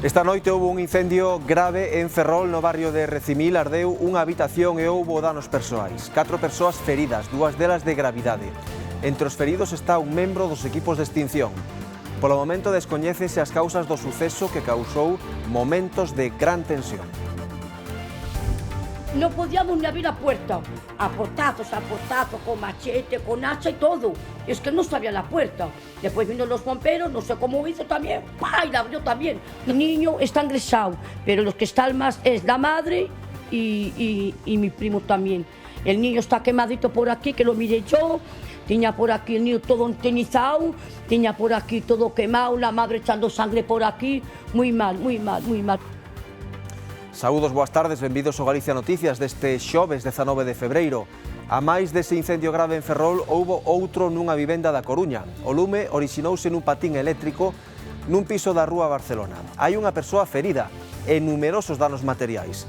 Esta noite houve un incendio grave en Ferrol, no barrio de Recimil. Ardeu unha habitación e houve danos persoais. 4 persoas feridas, 2 delas de gravidade. Entre os feridos está un membro dos equipos de extinción. Polo momento descoñécese as causas do suceso que causou momentos de gran tensión. No podíamos ni abrir a puerta, a portazos, con machete, con hacha y todo. Y es que no se abría la puerta. Después vino los bomberos, no sé cómo hizo también, ¡pah! Y la abrió también. El niño está ingresado, pero los que están más es la madre y mi primo también. El niño está quemadito por aquí, que lo miré yo. Tenía por aquí el niño todo entenizado, tenía por aquí todo quemado, la madre echando sangre por aquí. Muy mal, muy mal, muy mal. Saúdos, boas tardes, benvidos ao Galicia Noticias deste xoves 19 de febreiro. A máis dese incendio grave en Ferrol, houbo outro nunha vivenda da Coruña. O lume orixinouse nun patín eléctrico nun piso da rúa Barcelona. Hai unha persoa ferida e numerosos danos materiais.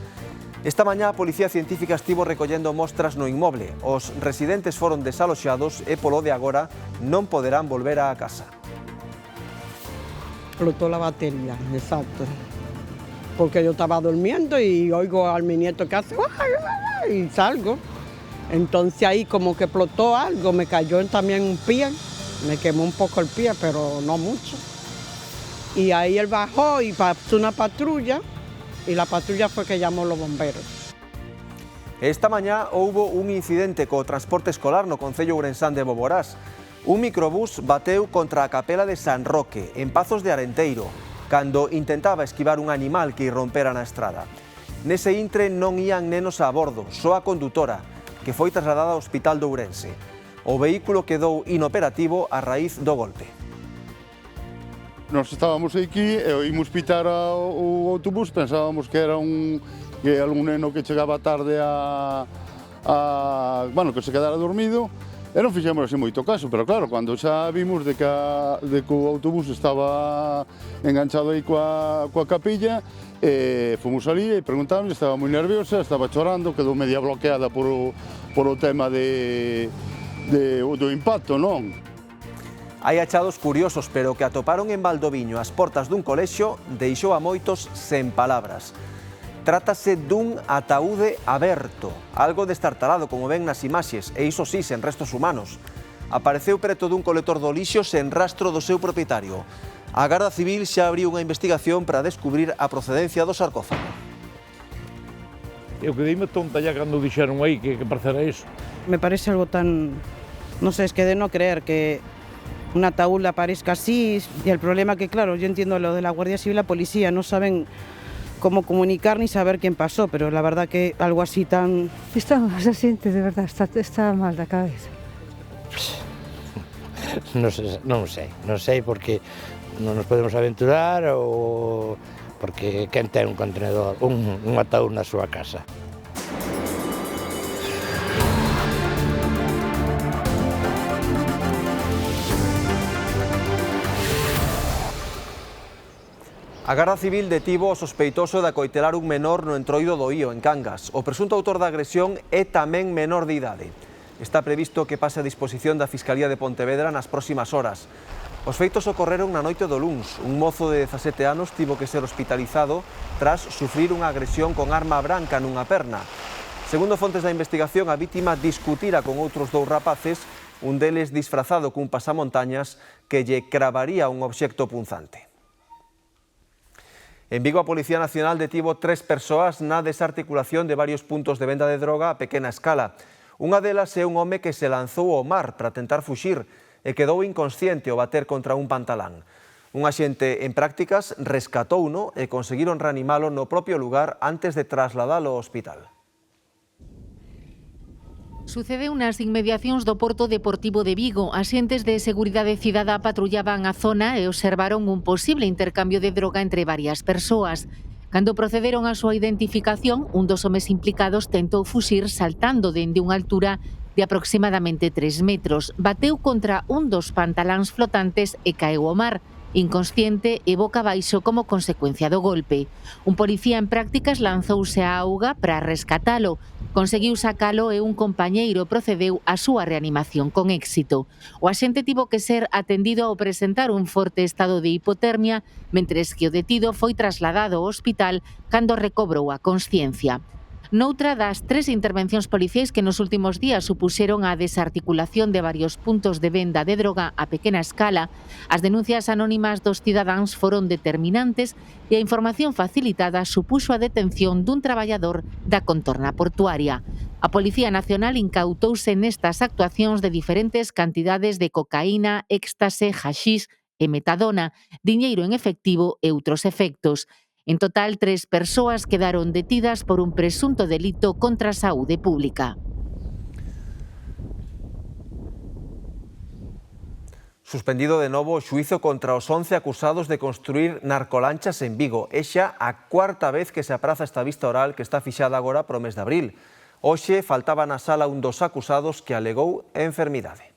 Esta mañá a Policía Científica estivo recollendo mostras no inmoble. Os residentes foron desaloxados e polo de agora non poderán volver á casa. Explotó la batería, exacto. Porque yo estaba durmiendo y oigo a mi nieto que hace y salgo. Entonces ahí como que explotó algo, me cayó también un pie, me quemó un poco el pie, pero no mucho. Y ahí él bajó y pasó una patrulla y la patrulla fue que llamó a los bomberos. Esta mañá houbo un incidente co transporte escolar no concello ourensán de Boborás. Un microbús bateu contra a capela de San Roque, en Pazos de Arenteiro, cando intentaba esquivar un animal que irrompera na estrada. Nese intre non ían nenos a bordo, só a condutora, que foi trasladada ao hospital de Ourense. O vehículo quedou inoperativo a raíz do golpe. Nos estábamos aquí e oímos pitar o autobús, pensábamos que era algún neno que chegaba tarde que se quedara dormido. E non fixemos así moito caso, pero claro, cando xa vimos de que o autobús estaba enganchado aí coa capilla, fomos ali e preguntamos, estaba moi nerviosa, estaba chorando, quedou media bloqueada por o tema do impacto, non? Hai achados curiosos, pero que atoparon en Valdoviño ás portas dun colexio deixou a moitos sen palabras. Trátase dun ataúde aberto, algo destartalado, como ven nas imaxes, e iso sí, sen restos humanos. Apareceu preto dun colector do lixo sen rastro do seu propietario. A Garda Civil xa abriu unha investigación para descubrir a procedencia do sarcófago. Eu quedeime tonta ya cando dixeron aí que parecera iso. Me parece algo tan... no sé, es que de no creer que un ataúd aparezca así, y el problema que, claro, yo entiendo lo de la Guardia Civil y la policía, no saben cómo comunicar ni saber quién pasó, pero la verdad que algo así tan... Se siente de verdad, está mal da cabeza. Non sei porque non nos podemos aventurar ou porque quen ten un contenedor, un ataúd na súa casa. A Garda Civil detivo o sospeitoso de acoitelar un menor no entroido do Ío, en Cangas. O presunto autor da agresión é tamén menor de idade. Está previsto que pase a disposición da Fiscalía de Pontevedra nas próximas horas. Os feitos ocorreron na noite do luns. Un mozo de 17 anos tivo que ser hospitalizado tras sufrir unha agresión con arma branca nunha perna. Segundo fontes da investigación, a vítima discutira con outros 2 rapaces, un deles disfrazado cun pasamontañas que lle cravaría un obxecto punzante. En Vigo, a Policía Nacional detivo 3 persoas na desarticulación de varios puntos de venda de droga a pequena escala. Unha delas é un home que se lanzou ao mar para tentar fuxir e quedou inconsciente ao bater contra un pantalán. Un axente en prácticas rescatouno e conseguiron reanimalo no propio lugar antes de trasladalo ao hospital. Sucedeu nas inmediacións do Porto Deportivo de Vigo. Axentes de Seguridade Cidadá patrullaban a zona e observaron un posible intercambio de droga entre varias persoas. Cando procederon á súa identificación, un dos homes implicados tentou fuxir saltando dende unha altura de aproximadamente 3 metros. Bateu contra un dos pantaláns flotantes e caeu ao mar, inconsciente e boca abaixo como consecuencia do golpe. Un policía en prácticas lanzouse á auga para rescatalo. Conseguiu sacalo e un compañeiro procedeu á súa reanimación con éxito. O axente tivo que ser atendido ao presentar un forte estado de hipotermia, mentres que o detido foi trasladado ao hospital cando recobrou a consciencia. Noutra das 3 intervencións policiais que nos últimos días supuxeron a desarticulación de varios puntos de venda de droga a pequena escala, as denuncias anónimas dos cidadáns foron determinantes e a información facilitada supuxo a detención dun traballador da contorna portuaria. A Policía Nacional incautouse nestas actuacións de diferentes cantidades de cocaína, éxtase, haxís e metadona, diñeiro en efectivo e outros efectos. En total, 3 persoas quedaron detidas por un presunto delito contra a saúde pública. Suspendido de novo o xuízo contra os 11 acusados de construir narcolanchas en Vigo. É xa a cuarta vez que se apraza esta vista oral que está fixada agora para o mes de abril. Hoxe faltaba na sala un dos acusados que alegou enfermidade.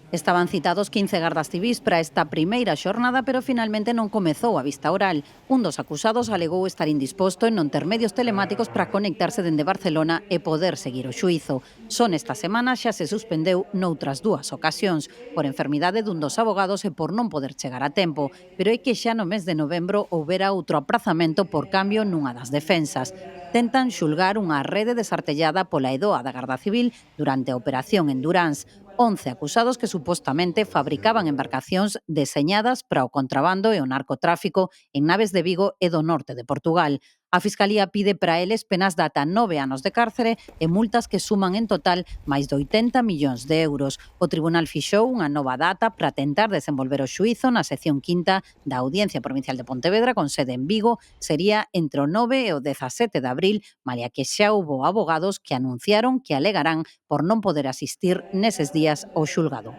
Estaban citados 15 gardas civís para esta primeira xornada, pero finalmente non comezou a vista oral. Un dos acusados alegou estar indisposto en non ter medios telemáticos para conectarse dende Barcelona e poder seguir o xuízo. Son esta semana xa se suspendeu noutras 2 ocasións, por enfermidade dun dos abogados e por non poder chegar a tempo, pero é que xa no mes de novembro houbera outro aprazamento por cambio nunha das defensas. Tentan xulgar unha rede desartellada pola EDOA da Garda Civil durante a operación Endurance. 11 acusados que supostamente fabricaban embarcacións deseñadas para o contrabando e o narcotráfico en naves de Vigo e do norte de Portugal. A Fiscalía pide para eles penas de ata 9 anos de cárcere e multas que suman en total máis de 80 millóns de euros. O Tribunal fixou unha nova data para tentar desenvolver o xuízo na sección quinta da Audiencia Provincial de Pontevedra con sede en Vigo. Sería entre o 9 e o 17 de abril, malia que xa houbo abogados que anunciaron que alegarán por non poder asistir neses días ao xulgado.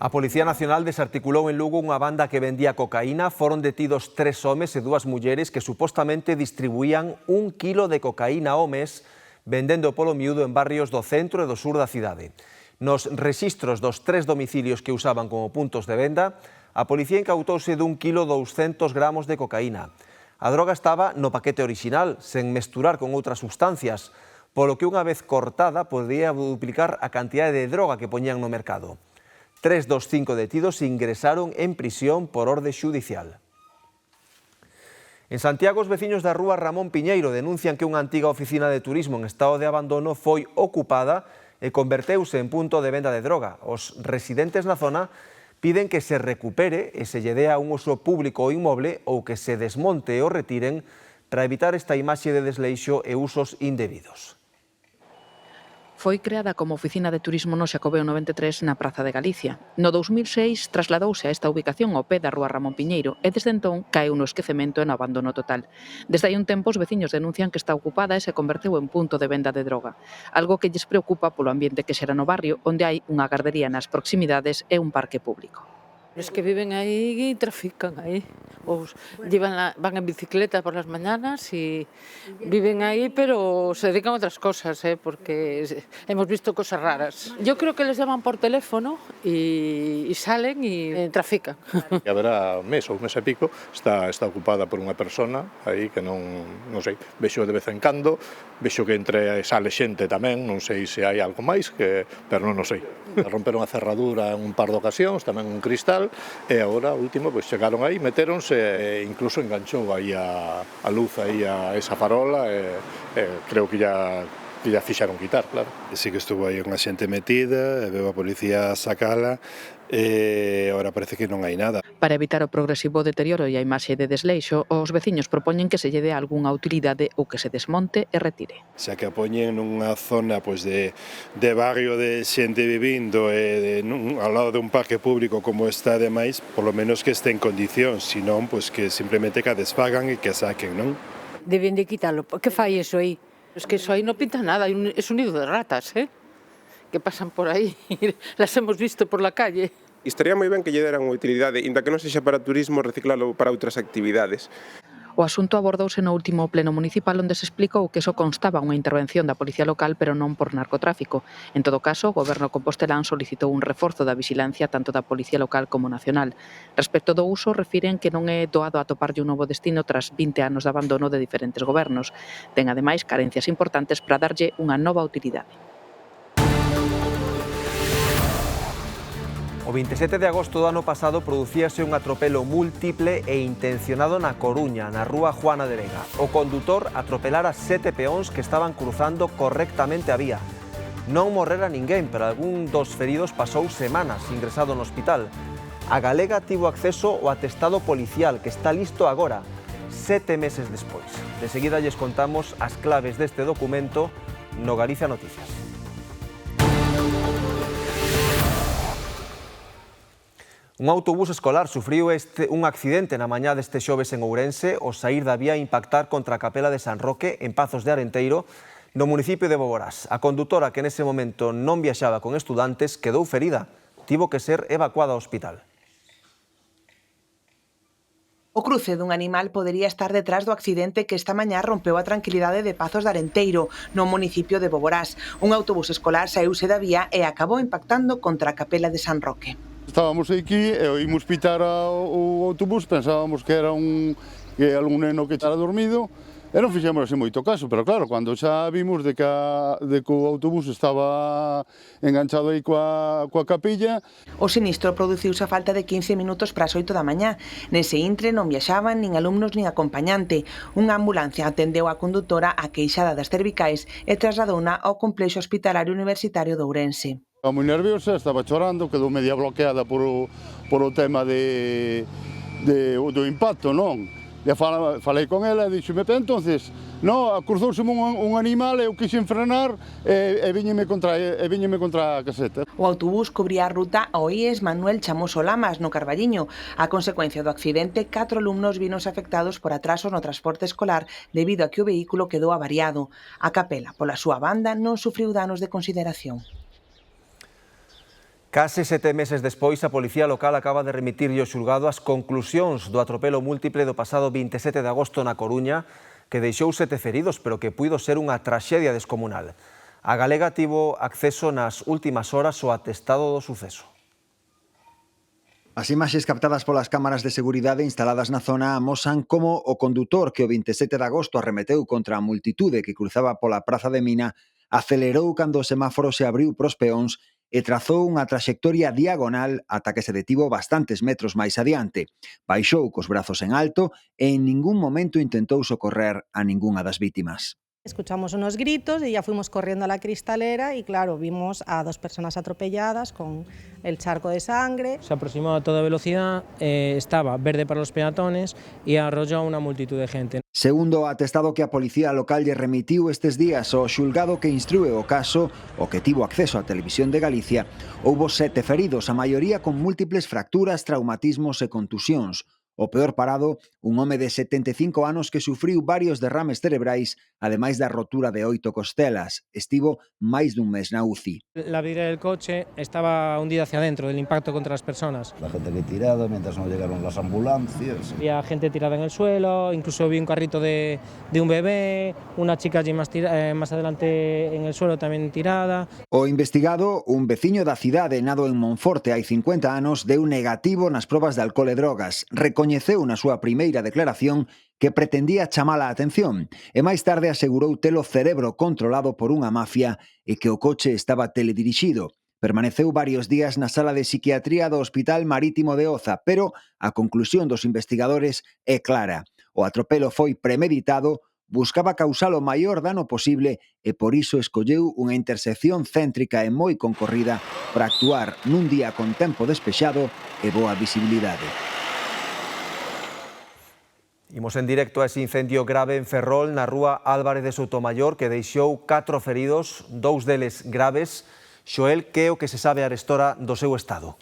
A Policía Nacional desarticulou en Lugo unha banda que vendía cocaína. Foron detidos 3 homes e 2 mulleres que supostamente distribuían 1 kilo de cocaína ao mes vendendo polo miúdo en barrios do centro e do sur da cidade. Nos rexistros dos 3 domicilios que usaban como puntos de venda, a policía incautouse dun kilo 200 gramos de cocaína. A droga estaba no paquete orixinal, sen mesturar con outras sustancias, polo que unha vez cortada podía duplicar a cantidade de droga que poñían no mercado. 3 dos 5 detidos ingresaron en prisión por orde xudicial. En Santiago, os veciños da rúa Ramón Piñeiro denuncian que unha antiga oficina de turismo en estado de abandono foi ocupada e converteuse en punto de venda de droga. Os residentes na zona piden que se recupere e se lle dea un uso público o inmoble ou que se desmonte e o retiren para evitar esta imaxe de desleixo e usos indebidos. Foi creada como oficina de turismo no Xacobeo 93 na Praza de Galicia. No 2006 trasladouse a esta ubicación ao pé da rúa Ramón Piñeiro e desde entón caeu no esquecemento e no abandono total. Desde hai un tempo os veciños denuncian que está ocupada e se converteu en punto de venda de droga, algo que lles preocupa polo ambiente que xera no barrio, onde hai unha gardería nas proximidades e un parque público. Los que viven ahí y trafican ahí. Van en bicicleta por las mañanas y viven ahí, pero se dedican a otras cosas, porque hemos visto cosas raras. Yo creo que les llaman por teléfono y salen y trafican. Haberá un mes ou mes e pico, está ocupada por unha persona aí que non sei, vexo de vez en cando, vexo que entre sale xente tamén, non sei se hai algo máis, pero non o sei. Romperon a cerradura en un par de ocasións, tamén un cristal, e agora, último, pois chegaron aí, metéronse e incluso enganchou aí a luz aí a esa farola e creo que ya fixaron quitar, claro. Sí que estuvo aí unha xente metida, e veo a policía sacala, e agora parece que non hai nada. Para evitar o progresivo deterioro e a imaxe de desleixo, os veciños propoñen que se lle dé algunha utilidade ou que se desmonte e retire. Xa que a poñen nunha zona de barrio de xente vivindo e ao lado de un parque público como está demais, polo menos que este en condicións, senón que simplemente que a desfagan e que a saquen, non? Deben de quítalo. Que fai eso aí? Es que eso aí no pinta nada, es un nido de ratas, que pasan por aí, las hemos visto por la calle. Estaría moi ben que lle deran unha utilidade, inda que non sexa para turismo, reciclalo para outras actividades. O O asunto abordouse no último pleno municipal onde se explicou que iso constaba unha intervención da Policía Local pero non por narcotráfico. En todo caso, o Goberno compostelán solicitou un reforzo da vixilancia tanto da Policía Local como nacional. Respecto do uso, refiren que non é doado atoparlle un novo destino tras 20 anos de abandono de diferentes gobernos. Ten ademais carencias importantes para darlle unha nova utilidade. O 27 de agosto do ano pasado producíase un atropelo múltiple e intencionado na Coruña, na rúa Juana de Vega. O condutor atropelara 7 peóns que estaban cruzando correctamente a vía. Non morrera ninguén, pero algún dos feridos pasou semanas ingresado no hospital. A galega tivo acceso ao atestado policial, que está listo agora, 7 meses despois. De seguida lles contamos as claves deste documento no Galicia Noticias. Un autobús escolar sufriu un accidente na mañá deste xoves en Ourense ao saír da vía impactar contra a capela de San Roque en Pazos de Arenteiro, no municipio de Boborás. A condutora, que nese momento non viaxaba con estudantes, quedou ferida. Tivo que ser evacuada ao hospital. O cruce dun animal podería estar detrás do accidente que esta mañá rompeu a tranquilidade de Pazos de Arenteiro, no municipio de Boborás. Un autobús escolar saíuse da vía e acabou impactando contra a capela de San Roque. Estábamos aquí e oímos pitar o autobús, pensábamos que era algún neno que estaba dormido e non fixemos así moito caso, pero claro, cando xa vimos de que o autobús estaba enganchado aí coa capilla. O sinistro produciuse a falta de 15 minutos para as 8 da mañá. Nese intre non viaxaban nin alumnos nin acompañante. Unha ambulancia atendeu a condutora a queixada das cervicais e trasladouna ao complexo hospitalario universitario de Ourense. Estaba moi nerviosa, estaba chorando, quedou media bloqueada por o tema do impacto, non? E falei con ela e dixome, entonces, cruzouse un animal e eu quixen frenar e viñeme contra a caseta. O autobús cubría a ruta ao IES Manuel Chamoso Lamas, no Carballiño. A consecuencia do accidente, 4 alumnos vinos afectados por atrasos no transporte escolar debido a que o vehículo quedou avariado. A capela, pola súa banda, non sufriu danos de consideración. Case 7 meses despois, a Policía Local acaba de remitirlle ao xulgado as conclusións do atropelo múltiple do pasado 27 de agosto na Coruña, que deixou 7 feridos, pero que puido ser unha traxedia descomunal. A galega tivo acceso nas últimas horas ao atestado do suceso. As imaxes captadas polas cámaras de seguridade instaladas na zona amosan como o condutor que o 27 de agosto arremeteu contra a multitude que cruzaba pola Praza de Mina acelerou cando o semáforo se abriu pros peóns e trazou unha traxectoria diagonal ata que se detivo bastantes metros máis adiante. Baixou cos brazos en alto e en ningún momento intentou socorrer a ningunha das vítimas. Escuchamos unos gritos y ya fuimos corriendo a la cristalera y claro, vimos a 2 personas atropelladas con el charco de sangre. Se aproximó a toda velocidad, estaba verde para los peatones y arrolló a una multitud de gente. Segundo o atestado que a Policía Local lle remitiu estes días ao xulgado que instrúe o caso, o que tivo acceso á Televisión de Galicia, houbo 7 feridos, a maioría con múltiples fracturas, traumatismos e contusións. O peor parado, un home de 75 anos que sufriu varios derrames cerebrais, ademais da rotura de 8 costelas. Estivo máis dun mes na UCI. La vidriera del coche estaba hundida hacia adentro del impacto contra las personas. La gente que tirada mientras no llegaron las ambulancias. Había gente tirada en el suelo, incluso vi un carrito de un bebé, una chica allí más adelante en el suelo tamén tirada. O investigado, un veciño da cidade nado en Monforte hai 50 anos, deu negativo nas probas de alcohol e drogas. Recoñeceu na súa primeira declaración que pretendía chamar a atención e máis tarde asegurou ter o cerebro controlado por unha mafia e que o coche estaba teledirixido. Permaneceu varios días na sala de psiquiatría do Hospital Marítimo de Oza, pero a conclusión dos investigadores é clara. O atropelo foi premeditado, buscaba causar o maior dano posible e por iso escolleu unha intersección céntrica e moi concorrida para actuar nun día con tempo despexado e boa visibilidade. Imos en directo a ese incendio grave en Ferrol, na rúa Álvarez de Soutomayor, que deixou 4 feridos, 2 deles graves. Xoel, que é o que se sabe arestora do seu estado?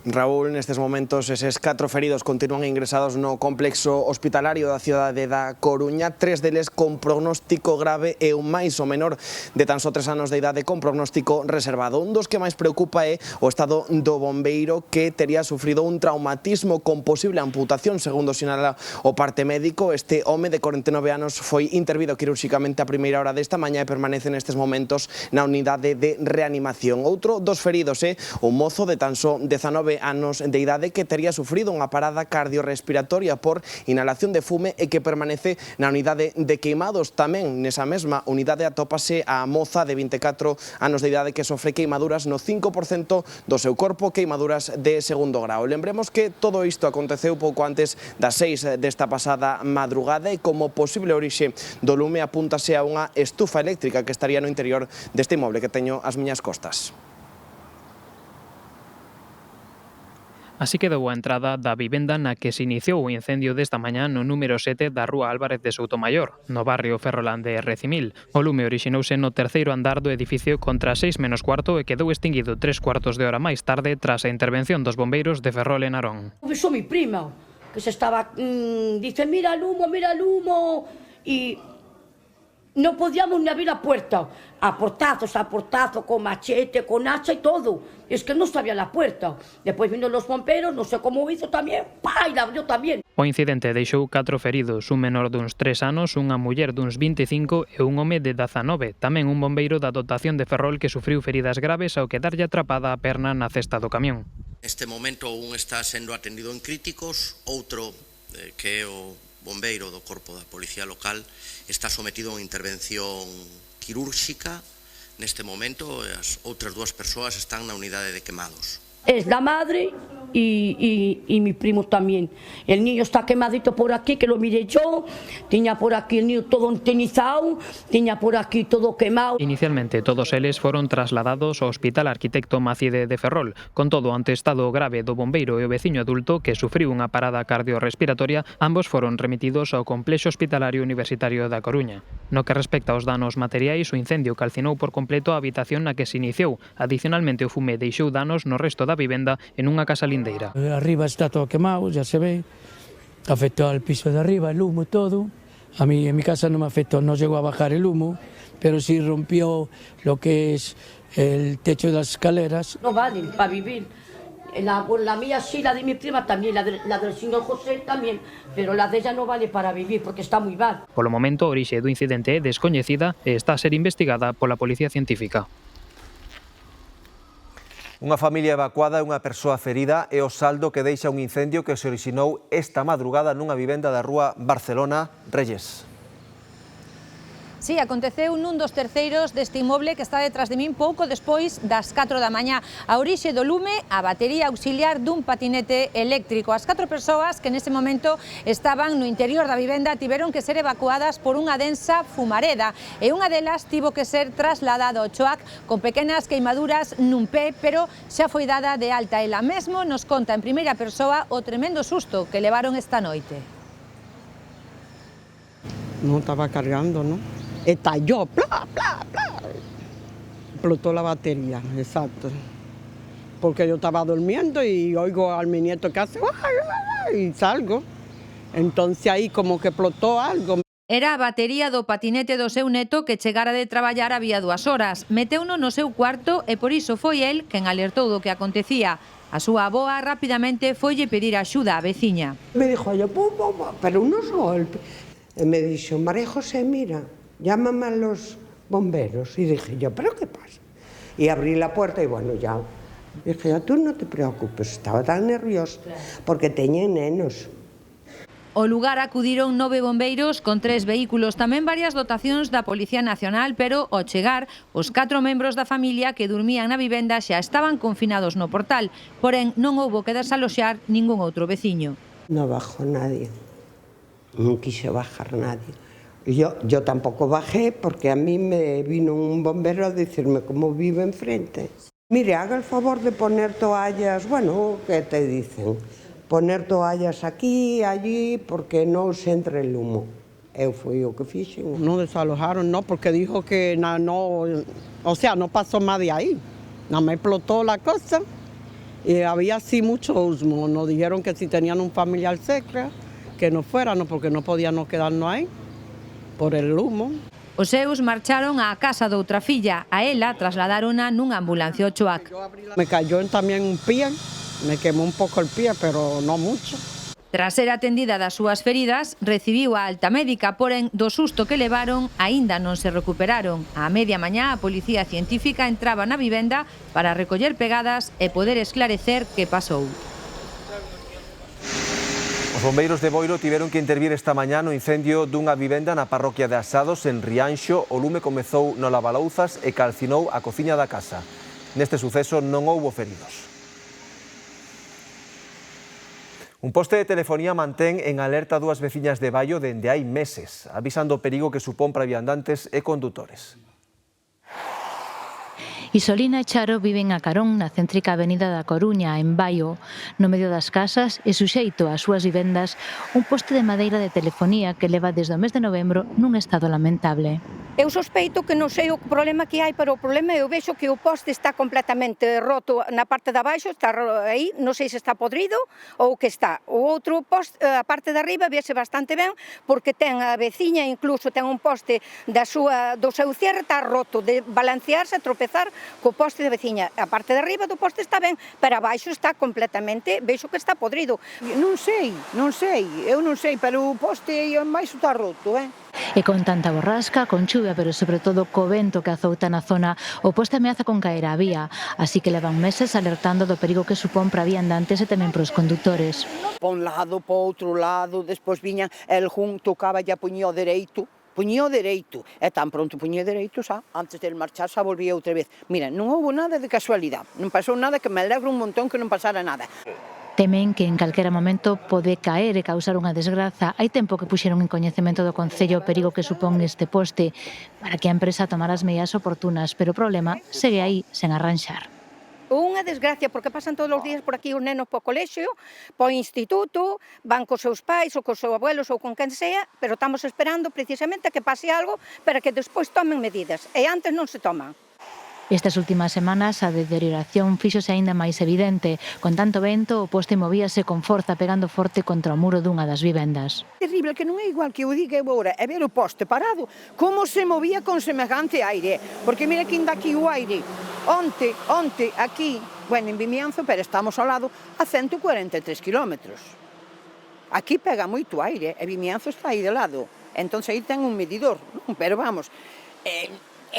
Raúl, nestes momentos eses 4 feridos continúan ingresados no complexo hospitalario da cidade da Coruña, 3 deles con prognóstico grave e un máis, o menor de tan só 3 anos de idade con prognóstico reservado. Un dos que máis preocupa é o estado do bombeiro, que tería sufrido un traumatismo con posible amputación, segundo sinala o parte médico. Este home de 49 anos foi intervido quirúrxicamente a primeira hora desta mañá e permanece nestes momentos na unidade de reanimación. Outro dos feridos é un mozo de tan só 19 anos de idade que tería sufrido unha parada cardiorrespiratoria por inhalación de fume e que permanece na unidade de queimados. Tamén nesa mesma unidade atópase a moza de 24 anos de idade que sofre queimaduras no 5% do seu corpo, queimaduras de segundo grao. Lembremos que todo isto aconteceu pouco antes das 6 desta pasada madrugada e como posible orixe do lume apúntase a unha estufa eléctrica que estaría no interior deste inmoble que teño ás miñas costas. Así quedou a entrada da vivenda na que se iniciou o incendio desta mañá no número 7 da rúa Álvarez de Soutomaior, no barrio Ferrolán de Recimil. O lume orixinouse no terceiro andar do edificio contra 6 menos cuarto e quedou extinguido 3 cuartos de hora máis tarde tras a intervención dos bombeiros de Ferrol e Narón. Avisou mi prima, que se estaba, dice, mira el humo, y no podíamos ni abrir la puerta, a portazos, con machete, con hacha y todo. Es que no sabía la puerta. Después vino los bomberos, no sé cómo hizo también, ¡pá! Y la abrió también. O incidente deixou 4 feridos, un menor duns 3 anos, unha muller duns 25 e un home de 19. Tamén un bombeiro da dotación de Ferrol que sufriu feridas graves ao quedarlle atrapada a perna na cesta do camión. Neste momento un está sendo atendido en críticos, outro que é o bombeiro do corpo da Policía Local está sometido a unha intervención quirúrxica neste momento e as outras 2 persoas están na unidade de quemados. Es la madre y mi primo también. El niño está quemadito por aquí, que lo miré yo. Tenía por aquí el niño todo entenizado, tenía por aquí todo quemado. Inicialmente todos eles foron trasladados ao Hospital Arquitecto Macide de Ferrol. Con todo, ante o estado grave do bombeiro e o veciño adulto que sufriu unha parada cardiorrespiratoria, ambos foron remitidos ao Complexo Hospitalario Universitario da Coruña. No que respecta aos danos materiais, o incendio calcinou por completo a habitación na que se iniciou. Adicionalmente, o fume deixou danos no resto da vivenda en unha casa lindeira. Arriba está todo quemado, ya se ve, afectó al piso de arriba, el humo, todo. A mí en mi casa no me afectó, no llegó a bajar el humo, pero sí rompió lo que es el techo de las escaleras. No valen para vivir. La mía sí, la de mi prima también, la del señor José también, pero la de ella no vale para vivir porque está muy mal. Polo momento, a orixe do incidente é descoñecida e está a ser investigada pola Policía Científica. Unha familia evacuada e unha persoa ferida é o saldo que deixa un incendio que se orixinou esta madrugada nunha vivenda da rúa Barcelona Reyes. Sí, aconteceu nun dos terceiros deste inmoble que está detrás de min pouco despois das 4 da mañá. A orixe do lume, a batería auxiliar dun patinete eléctrico. As 4 persoas que nese momento estaban no interior da vivenda tiveron que ser evacuadas por unha densa fumareda e unha delas tivo que ser trasladada ao CHOAC con pequenas queimaduras nun pé, pero xa foi dada de alta. Ela mesmo nos conta en primeira persoa o tremendo susto que levaron esta noite. No estaba cargando, ¿no? Estalló, ¡plá, plá, plá! Explotó la batería, exacto. Porque yo estaba durmiendo y oigo a mi nieto que hace y salgo. Entonces ahí como que explotó algo. Era a batería do patinete do seu neto que chegara de traballar había 2 horas. Meteuno no seu cuarto e por iso foi el quen alertou do que acontecía. A súa avoa rapidamente foille pedir axuda á veciña. Me dijo yo, pero unos golpes. Y me dijo, María José, mira, llámame a los bomberos. Y dije yo, ¿pero qué pasa? Y abrí la puerta y bueno, ya. Dije yo, tú no te preocupes, estaba tan nerviosa porque tenía nenos. Ao lugar acudiron 9 bombeiros con 3 vehículos, tamén varias dotacións da Policía Nacional, pero ao chegar, os 4 membros da familia que dormían na vivenda xa estaban confinados no portal, porén non houbo que desaloxar ningún outro veciño. No bajó nadie, non quiso bajar nadie. Yo tampoco bajé porque a mí me vino un bombero a decirme cómo vive enfrente. Mire, haga el favor de poner toallas, bueno, ¿qué te dicen? Poner toallas aquí, allí, porque no se entre el humo. Fui o que fixen. No desalojaron, no, porque dijo que no pasó más de ahí. Nada más explotó la cosa había así mucho humo. Nos dijeron que si tenían un familiar cerca, que no fuéramos porque no podíamos quedarnos ahí por el humo. Os seus marcharon á casa doutra filla. A ela trasladárona nunha ambulancia Ochoac. Me cayó tamén un pie, me quemó un pouco el pie, pero no mucho. Tras ser atendida das súas feridas, recibiu a alta médica, porén, do susto que levaron, aínda non se recuperaron. A media mañá, a Policía Científica entraba na vivenda para recoller pegadas e poder esclarecer que pasou. Os bombeiros de Boiro tiveron que intervir esta mañá no incendio dunha vivenda na parroquia de Asados, en Rianxo. O lume comezou no lavalouzas e calcinou a cociña da casa. Neste suceso non houbo feridos. Un poste de telefonía mantén en alerta dúas veciñas de Baio dende hai meses, avisando o perigo que supón para viandantes e condutores. Isolina e Charo viven a carón na céntrica avenida da Coruña, en Baio. No medio das casas e suxeito ás súas vivendas un poste de madeira de telefonía que leva desde o mes de novembro nun estado lamentable. Eu sospeito que non sei o problema que hai, pero o problema eu vexo que o poste está completamente roto na parte de abaixo, está aí, non sei se está podrido ou que está. O outro poste, a parte de arriba, vese bastante ben, porque ten a veciña, incluso ten un poste do seu cierre, está roto, de balancearse, tropezar co poste de veciña. A parte de arriba do poste está ben, pero abaixo está completamente, vexo que está podrido. Non sei, eu non sei, pero o poste aí máis está roto, E con tanta borrasca, con chuvia, pero sobre todo co vento que azouta na zona, o poste ameaza con caer á vía, así que levan meses alertando do perigo que supón para viandantes e tamén para os condutores. Pa un lado, pa outro lado, despois viñan, el jun tocaba e puñía o dereito, e tan pronto puñía dereito, xa, antes de marchar, xa volvía outra vez. Mira, non houve nada de casualidade, non pasou nada, que me alegro un montón que non pasara nada. Temen que en calquera momento pode caer e causar unha desgraza. Hai tempo que puxeron en coñecemento do Concello o perigo que supón este poste para que a empresa tomara as medidas oportunas, pero o problema segue aí sen arranxar. Unha desgracia, porque pasan todos os días por aquí os nenos po colexio, po instituto, van cos seus pais ou cos seus abuelos ou con quen sea, pero estamos esperando precisamente a que pase algo para que despois tomen medidas, e antes non se toman. Estas últimas semanas a deterioración fíxose aínda máis evidente. Con tanto vento, o poste movíase con forza pegando forte contra o muro dunha das vivendas. Terrible, que non é igual que eu diga eu agora, é ver o poste parado, como se movía con semejante aire, porque mira que inda aquí o aire. Onte, aquí, bueno, en Vimianzo, pero estamos ao lado, a 143 kilómetros. Aquí pega moito aire, e Vimianzo está aí de lado, entón aí ten un medidor, pero vamos,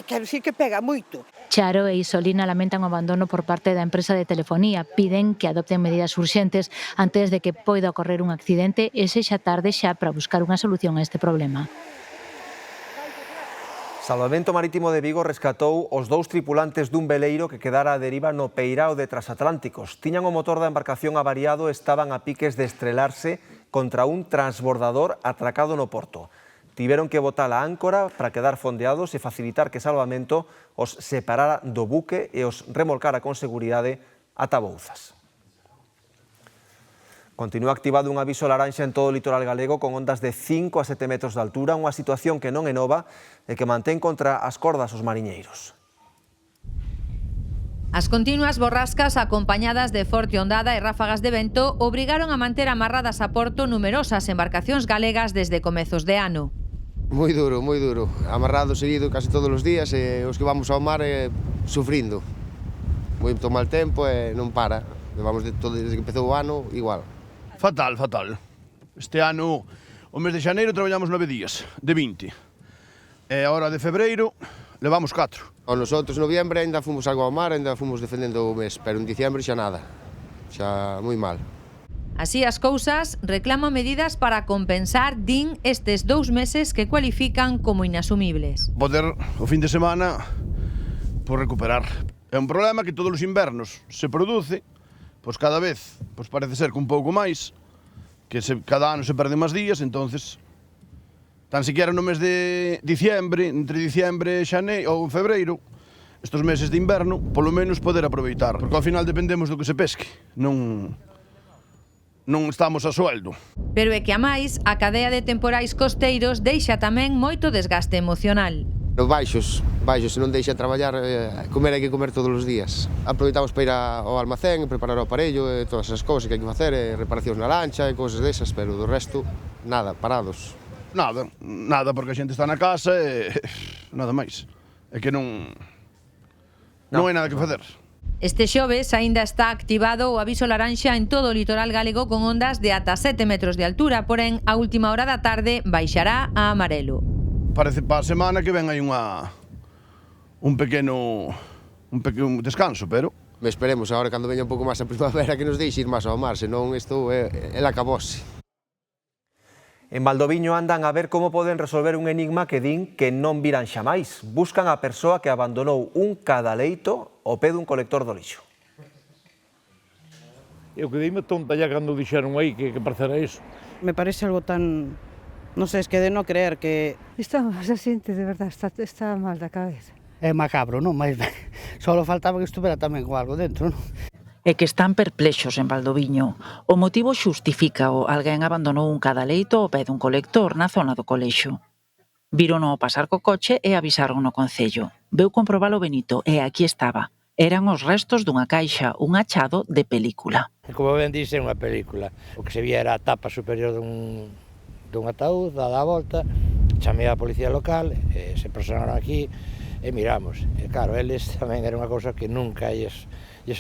quero dicir que pega moito. Charo e Isolina lamentan o abandono por parte da empresa de telefonía. Piden que adopten medidas urxentes antes de que poida ocorrer un accidente e sexa tarde xa para buscar unha solución a este problema. Salvamento Marítimo de Vigo rescatou os dous tripulantes dun veleiro que quedara a deriva no peirao de Transatlánticos. Tiñan o motor da embarcación avariado e estaban a piques de estrelarse contra un transbordador atracado no porto. Tiveron que botar a áncora para quedar fondeados e facilitar que Salvamento os separara do buque e os remolcara con seguridade ata Bouzas. Continúa activado un aviso laranxa en todo o litoral galego con ondas de 5 a 7 metros de altura, unha situación que non é nova e que mantén contra as cordas os mariñeiros. As continuas borrascas acompañadas de forte ondada e ráfagas de vento obrigaron a manter amarradas a porto numerosas embarcacións galegas desde comezos de ano. Moi duro, amarrado seguido case todos os días e os que vamos ao mar sufrindo. Moito mal tempo e non para. Levamos desde que empezou o ano igual. Fatal. Este ano, o mes de xaneiro, traballamos 9 días, de 20. E agora de febreiro, levamos 4. O nosotros, noviembre, ainda fomos algo ao mar, ainda fomos defendendo o mes, pero en diciembre xa nada. Xa moi mal. Así as cousas, reclaman medidas para compensar, din, estes 2 meses que cualifican como inasumibles. Poder, o fin de semana, por recuperar. É un problema que todos os invernos se produce, pois cada vez, pois parece ser que un pouco máis, que cada ano se perden máis días, entonces, tan siquiera no mes de diciembre, entre diciembre e xaneiro ou febreiro, estes meses de inverno, polo menos poder aproveitar, porque ao final dependemos do que se pesque, non estamos a sueldo. Pero é que a máis, a cadea de temporais costeiros deixa tamén moito desgaste emocional. Os baixos, se non deixan traballar, comer hai que comer todos os días. Aproveitamos para ir ao almacén, preparar o aparello, todas as cousas que hai que facer, reparacións na lancha e cousas desas, pero do resto, nada, parados. Nada, porque a xente está na casa e nada máis. É que non hai nada que facer. Este xoves aínda está activado o aviso laranxa en todo o litoral galego con ondas de ata 7 metros de altura, porén, a última hora da tarde baixará a amarelo. Parece para a semana que ven aí un pequeno descanso, pero... Esperemos agora cando veña un pouco máis a primavera que nos deixe ir máis ao mar, senón isto acabose. En Valdoviño andan a ver como poden resolver un enigma que din que non viran xamais. Buscan a persoa que abandonou un cadaleito ao pé dun colector do lixo. Eu que dime tonta ya cando dixeron aí que parecera iso. Me parece algo tan... non sei, es que de non creer que... Esa xente, de verdad, está mal da cabeza. É macabro, non? Mas só faltaba que estuvera tamén con algo dentro, non? E que están perplexos en Valdoviño. O motivo xustifícao. Alguén abandonou un cadaleito ao pé dun colector na zona do colexo. Vírono pasar co coche e avisaron no concello. Veu comprobalo Benito e aquí estaba. Eran os restos dunha caixa, un achado de película. Como ben dixe, unha película. O que se vía era a tapa superior dun ataúd, dada a volta, chamei a policía local, se personaron aquí e miramos. E claro, eles tamén era unha cousa que nunca lles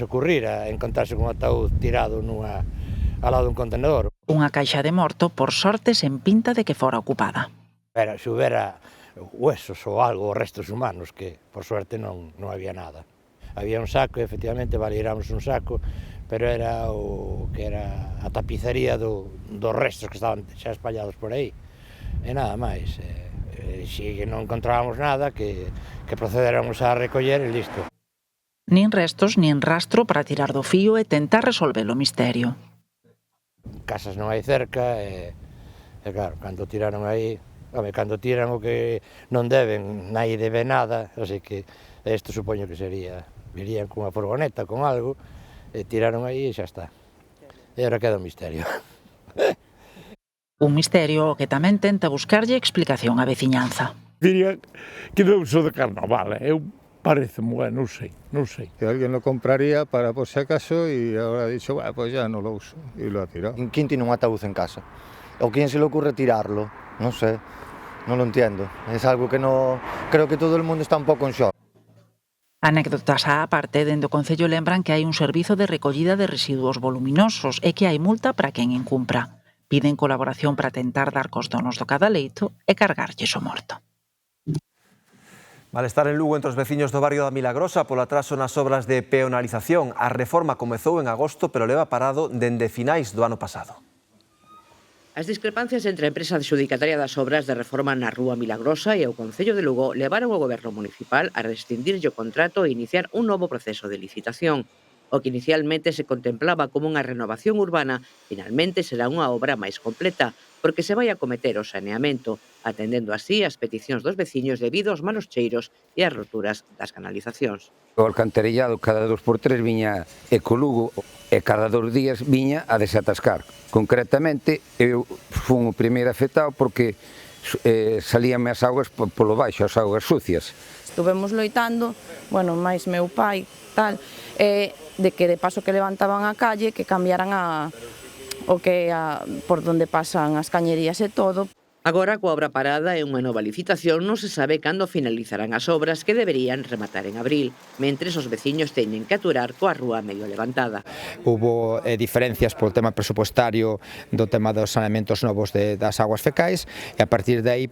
ocurrira encontrarse con un ataúd tirado ao lado dun contenedor. Unha caixa de morto, por sorte, sen pinta de que fora ocupada. Se houbera huesos ou algo, restos humanos, que por suerte non había nada. Había un saco, e efectivamente valieramos un saco, pero era a tapicería dos restos que estaban xa espallados por aí. E nada máis. Se non encontrábamos nada, que procederamos a recoller e listo. Nin restos, nin rastro para tirar do fío e tentar resolver o misterio. Casas non hai cerca, e claro, cando tiraron aí, cando tiran o que non deben, nadie debe nada, así que isto supoño que sería, virían cunha furgoneta, con algo, e tiraron aí e xa está. E agora queda un misterio. Un misterio que tamén tenta buscarlle explicación á veciñanza. Dirían que deu uso de carnaval, parece, non sei. Que alguien lo compraría para por si acaso y ahora ha dicho, pues ya no lo uso y lo ha tirado. ¿Quién tiene un ataúd en casa? ¿O quién se le ocurre tirarlo? No sé, no lo entiendo. Es algo que no... Creo que todo el mundo está un pouco en shock. Anécdotas á parte, dende o Concello lembran que hai un servizo de recollida de residuos voluminosos e que hai multa para quen incumpra. Piden colaboración para tentar dar cos donos do cadaleito e cargarlles o morto. Malestar en Lugo entre os veciños do barrio da Milagrosa polo atraso nas obras de peonalización. A reforma comezou en agosto, pero leva parado dende finais do ano pasado. As discrepancias entre a empresa adxudicataria das obras de reforma na Rúa Milagrosa e o Concello de Lugo levaron o Goberno municipal a rescindirlle o contrato e iniciar un novo proceso de licitación. O que inicialmente se contemplaba como unha renovación urbana, finalmente será unha obra máis completa, porque se vai acometer o saneamento, atendendo así as peticións dos veciños debido aos malos cheiros e as roturas das canalizacións. O alcantarillado cada 2x3 viña Ecolugo e cada 2 días viña a desatascar. Concretamente, eu fui o primeiro afectado porque salíame as augas polo baixo, as augas sucias. Estuvemos loitando, máis meu pai, tal, de que de paso que levantaban a calle, que cambiaran por donde pasan as cañerías e todo. Agora, coa obra parada e unha nova licitación, non se sabe cando finalizarán as obras que deberían rematar en abril, mentres os veciños teñen que aturar coa rúa medio levantada. Hubo diferencias polo tema presupuestario do tema dos saneamentos novos das aguas fecais e a partir de aí,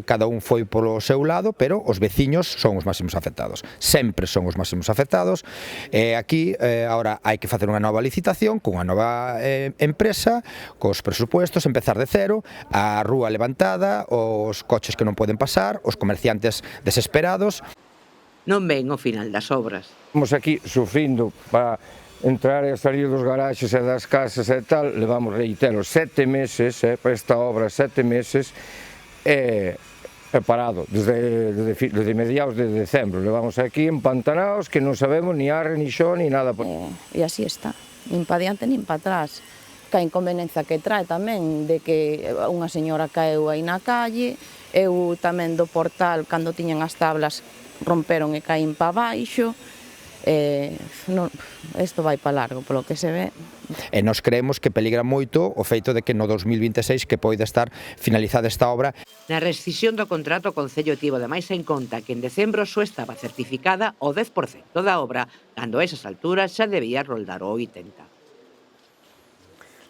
cada un foi polo seu lado, pero os veciños son os máximos afectados. Sempre son os máximos afectados. Aquí, agora, hai que facer unha nova licitación cunha nova empresa, cos presupuestos, empezar de cero, a rúa levantada, os coches que non poden pasar, os comerciantes desesperados. Non ven o final das obras. Estamos aquí sufrindo para entrar e salir dos garaxes e das casas e tal, levamos, reitero, 7 meses para esta obra, 7 meses, e parado, desde mediados de decembro, levamos aquí empantanados que non sabemos ni arre, ni xo, ni nada. E así está, nin pa diante nin pa atrás. Que a inconveniencia que trae tamén de que unha señora caeu aí na calle, Eu tamén do portal, cando tiñan as tablas, romperon e caín para baixo. Isto vai para largo, polo que se ve. E nos creemos que peligra moito o feito de que no 2026 que poida estar finalizada esta obra. Na rescisión do contrato, o Concello tivo ademais en conta que en decembro só estaba certificada o 10% da obra, cando a esas alturas xa debía roldar o 80%.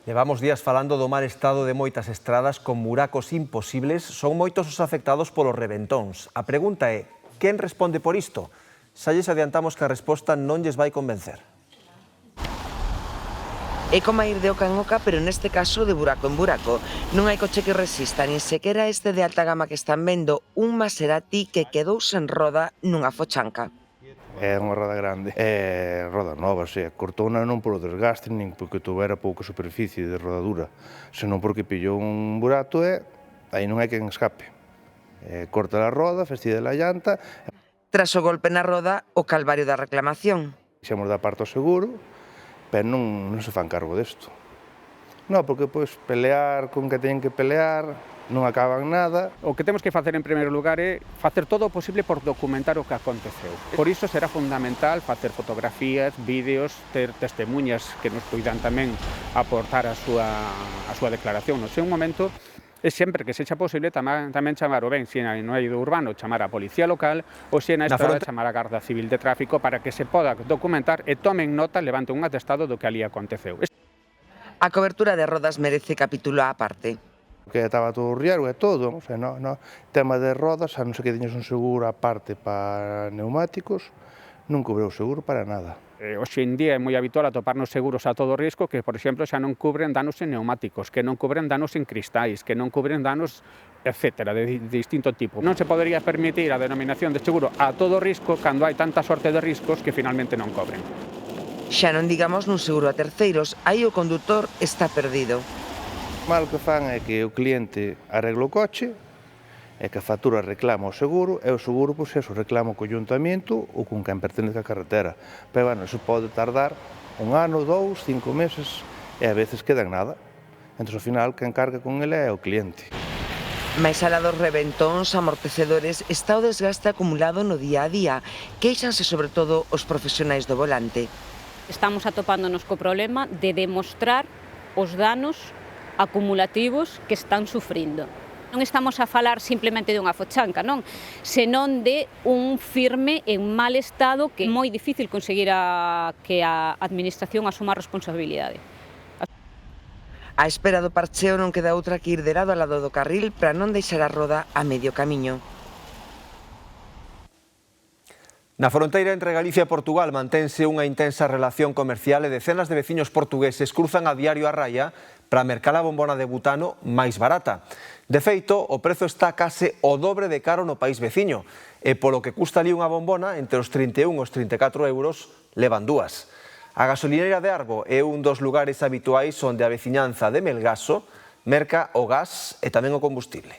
Levamos días falando do mal estado de moitas estradas con buracos imposibles. Son moitos os afectados polos reventóns. A pregunta é, quen responde por isto? Xa lles adiantamos que a resposta non lles vai convencer. É como ir de oca en oca, pero neste caso de buraco en buraco. Non hai coche que resista, nin sequera este de alta gama que están vendo, un Maserati que quedou sen roda nunha fochanca. É unha roda grande, é roda nova, cortouna non polo desgaste, nin porque tuvera pouca superficie de rodadura, senón porque pillou un burato e aí non hai quen escape. Corta a roda, festide a llanta. Tras o golpe na roda, o calvario da reclamación. Xemos da parte ao seguro, pero non se fan cargo desto. Non, porque pois pelear con que teñen que pelear, non acaban nada. O que temos que facer en primeiro lugar é facer todo o posible por documentar o que aconteceu. Por iso será fundamental facer fotografías, vídeos, ter testemunhas que nos poidan tamén aportar a súa declaración. No seu momento, e sempre que sexa posible tamén chamar o ben, se no eido urbano, chamar a policía local ou se na estrada chamar a Garda Civil de Tráfico para que se poda documentar e tomen nota, levanten un atestado do que ali aconteceu. A cobertura de rodas merece capítulo á parte. Que estaba todo o riesgo e todo, tema de rodas, a non ser que teñes un seguro á parte para neumáticos, non cubreu seguro para nada. Hoxe en día é moi habitual atoparnos seguros a todo risco que, por exemplo, xa non cubren danos en neumáticos, que non cubren danos en cristais, que non cubren danos, etcétera, de distinto tipo. Non se podería permitir a denominación de seguro a todo risco cando hai tanta sorte de riscos que finalmente non cobren. Xa non digamos nun seguro a terceiros, aí o condutor está perdido. Mal que fan é que o cliente arregla o coche, e que a factura reclama o seguro, e o seguro, pois, eso, reclama co ayuntamiento ou con quen pertenece á carretera. Pero, bueno, eso pode tardar 1 ano, 2, 5 meses, e a veces queda en nada. Entón, ao final, quen carga con ele é o cliente. Mais alá dos reventóns, amortecedores, está o desgaste acumulado no día a día. Queixanse, sobre todo, os profesionais do volante. Estamos atopándonos co problema de demostrar os danos acumulativos que están sufrindo. Non estamos a falar simplemente dunha fochanca, non, senón de un firme en mal estado que é moi difícil conseguir que a Administración asuma a responsabilidade. A espera do parcheo non queda outra que ir de lado ao lado do carril para non deixar a roda a medio camiño. Na fronteira entre Galicia e Portugal mantense unha intensa relación comercial e decenas de veciños portugueses cruzan a diario a raya para mercar a bombona de butano máis barata. De feito, o prezo está case o dobre de caro no país veciño e polo que custa ali unha bombona, entre os 31 e os 34 euros, levan dúas. A gasolineira de Arbo é un dos lugares habituais onde a veciñanza de Melgaso merca o gas e tamén o combustible.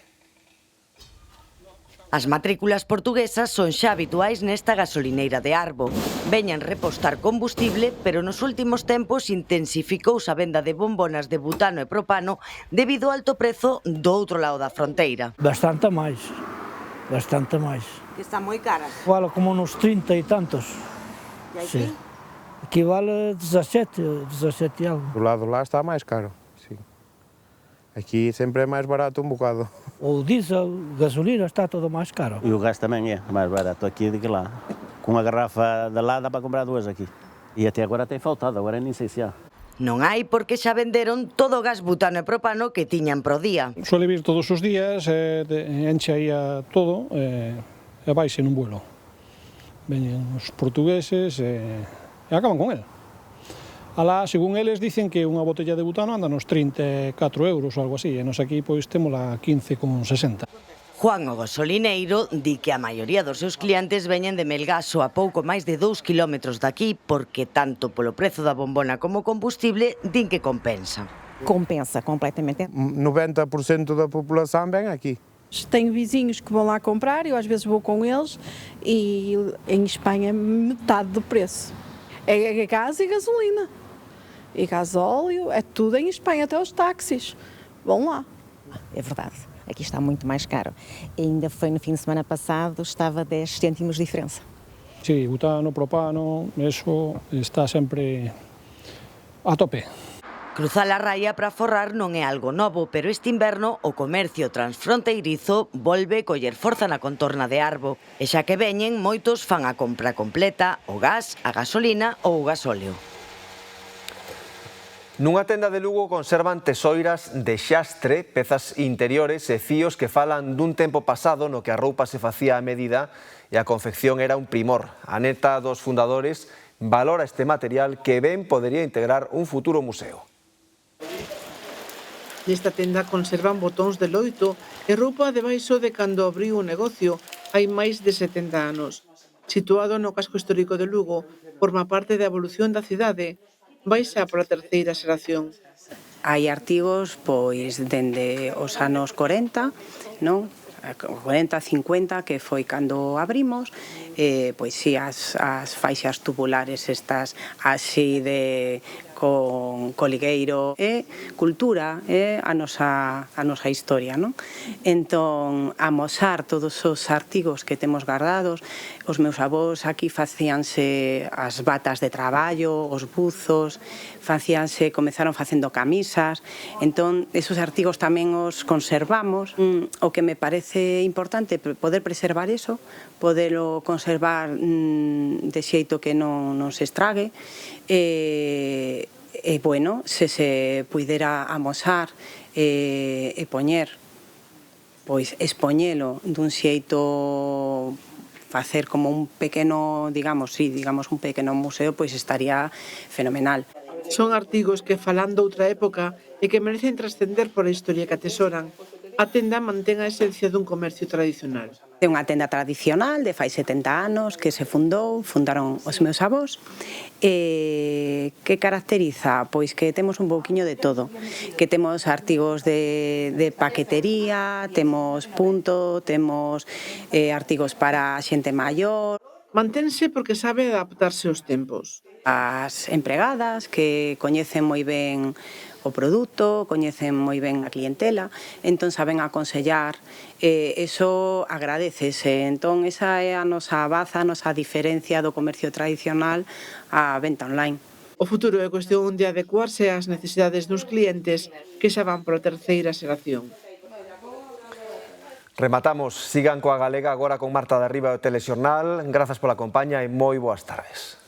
As matrículas portuguesas son xa habituais nesta gasolineira de Arbo. Veñan repostar combustible, pero nos últimos tempos intensificouse a venda de bombonas de butano e propano debido ao alto prezo do outro lado da fronteira. Bastante máis. Que están moi caras. Vale como nos 30 e tantos. E aquí? Aquí vale 17 e algo. Do lado lá está máis caro, sí. Aquí sempre é máis barato un bocado. O diesel, gasolina, está todo máis caro. E o gás tamén é máis barato aqui do que lá. Com a garrafa de lá dá para comprar 2 aqui. E até agora tem faltado, agora nem sei se há. Non hai porque xa venderon todo o gas butano e propano que tiñan pro día. Suele vir todos os días, enche aí a todo e vaise nun vuelo. Veñen os portugueses e acaban con el. Alá, según eles, dicen que unha botella de butano anda nos 34 euros ou algo así, e nos aquí pois temos a 15,60. Juan, o gasolineiro, di que a maioría dos seus clientes veñen de Melgaso a pouco máis de 2 kilómetros daqui porque tanto polo prezo da bombona como o combustible din que compensa. Compensa completamente. 90% da população vem aqui. Tenho vizinhos que vão lá comprar, eu às vezes vou com eles e em Espanha metade do preço. É gás e gasolina. E gasóleo, é tudo em Espanha, até os táxis. Vão lá. É verdade. aqui está muito mais caro. E ainda foi no fim de semana passado, estava 10 cêntimos de diferença. Sí, butano, propano, eso está sempre a tope. Cruzar a raya para forrar non é algo novo, pero este inverno o comercio transfronteirizo volve coller forza na contorna de Arbo. E xa que veñen, moitos fan a compra completa, o gas, a gasolina ou o gasóleo. Nunha tenda de Lugo conservan tesoiras de xastre, pezas interiores e fíos que falan dun tempo pasado no que a roupa se facía a medida e a confección era un primor. A neta dos fundadores valora este material que ben podería integrar un futuro museo. Nesta tenda conservan botóns de loito e roupa debaixo de cando abriu o negocio hai máis de 70 anos. Situado no casco histórico de Lugo, forma parte da evolución da cidade, baixa para a terceira xeración. Hai artigos pois dende os anos 40, non? 40, 50, que foi cando abrimos, pois si as faixas tubulares estas así de con coligueiro e cultura e a nosa historia, non? Entón, amosar todos os artigos que temos guardados, os meus avós aquí facíanse as batas de traballo, os buzos, comezaron facendo camisas, entón, esos artigos tamén os conservamos. O que me parece importante poder preservar eso, poderlo conservar de xeito que non se estrague, e, bueno, se puidera amosar e poñer, pois expoñelo dun xeito, facer como un pequeno, digamos un pequeno museo, pois estaría fenomenal. Son artigos que falan doutra época e que merecen trascender por a historia que atesoran. A tenda mantén a esencia dun comercio tradicional. É unha tenda tradicional de fai 70 anos que se fundaron os meus avós. Que caracteriza? Pois que temos un pouquiño de todo, que temos artigos de paquetería, temos punto, temos artigos para xente maior. Mantense porque sabe adaptarse aos tempos. As empregadas que coñecen moi ben o produto, coñecen moi ben a clientela, entón saben aconsellar, eso agradecese. Entón, esa é a nosa baza, a nosa diferencia do comercio tradicional á venta online. O futuro é cuestión de adecuarse ás necesidades dos clientes que xa van por a terceira xeración. Rematamos, sigan coa Galega agora con Marta de Arriba do Telexornal. Grazas pola compañía e moi boas tardes.